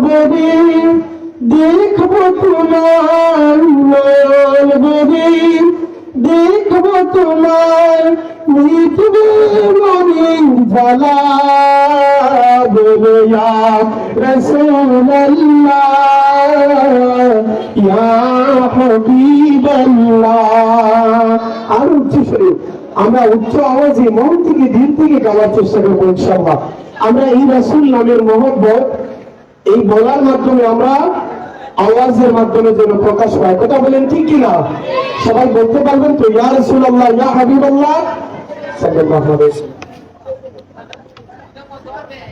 বেদে দেখবো তোমার, নয়ন বেদে দেখবো তোমার, মিটবে মনের জ্বালা। বলো ইয়া রাসূলুল্লাহ, ইয়া হাবিবাল্লাহ। আর উচ্চ স্বরে আমরা উচ্চ আওয়াজে মন থেকে দিল থেকে গাওয়ার চেষ্টা করবো ইনশাআল্লাহ। আমরা এই রাসূল নামের মহব্বত এই বলার মাধ্যমে আমরা আওয়াজের মাধ্যমে যেন প্রকাশ পায়। কথা বলেন ঠিক কিনা? সবাই বলতে পারবেন তো? ইয়া রাসূলুল্লাহ, ইয়া হাবিবাল্লাহ সাল্লাল্লাহু আলাইহি ওয়াসাল্লাম।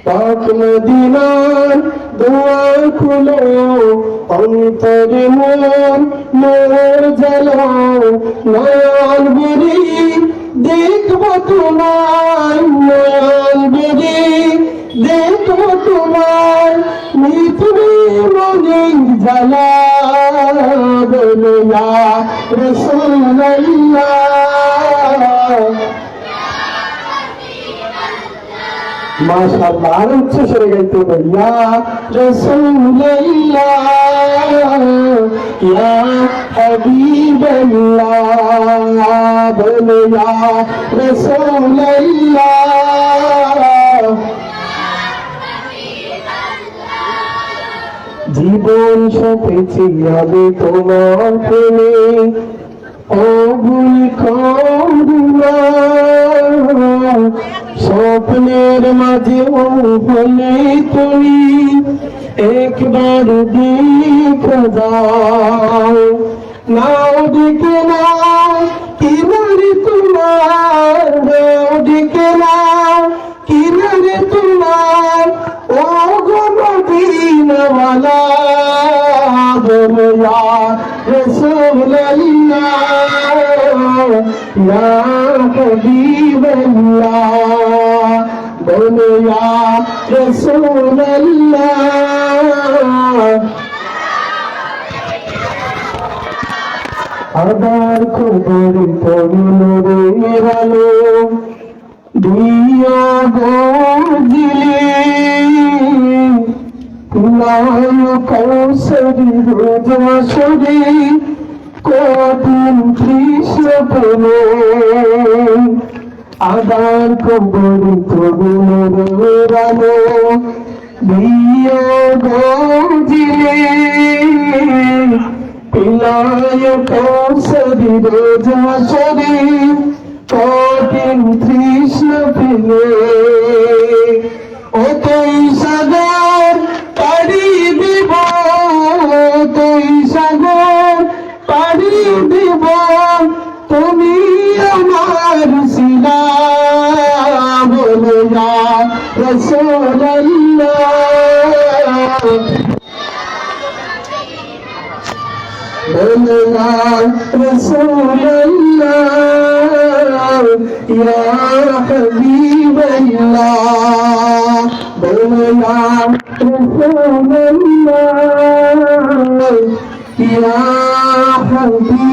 পাক মদিনার দুয়ার খুলো, অন্তরে মন মোর জ্বালাও, নয়ন বেদে দেখবো তোমার, নয়ন বেদে দেখবো তোমার, মিটবে মনের জ্বালা। বলো ইয়া রাসূলুল্লাহ, মাশাআল্লাহ। আর উচ্চ স্বরে গাইতে হবে, ইয়া রাসূলুল্লাহ, ইয়া হাবিবাল্লাহ। বলো ইয়া রাসূলুল্লাহ। জীবন সপেছি আমি তোমার প্রেমে, অভুল করুণা, স্বপ্নের মাঝে হলে তুমি একবার দেখে যাও, নাও ডেকে নাও কিনারে তোমার, নাও ডেকে নাও কিনারে তোমার, ও গো মদিনাওয়ালা। বলো ইয়া রাসূলুল্লাহ, ইয়া হাবিবাল্লাহ। বলো ইয়া রাসূলুল্লাহ। আবার খবর পড়লো আলো দিয়া গজিলে, কুলায় কৌশলী রোজ আসরে কঠিন তৃষ্ণ পেলে। আবার খবর তরুণের আলো দিয়া গজিলে, কুলায় কৌশলী রোজ আসরে কঠিন তৃষ্ণ পেলে। ও তুই সাগর পাড়ি দিব, তুই সাগর পাড়ি দিব, তুমি আমার শিলা। বলো ইয়া রাসূলুল্লাহ, বলো ইয়া রাসূলুল্লাহ, ইয়া হাবিবাল্লাহ। বলো ইয়া রাসূলুল্লাহ, ইয়া হাবিবাল্লাহ।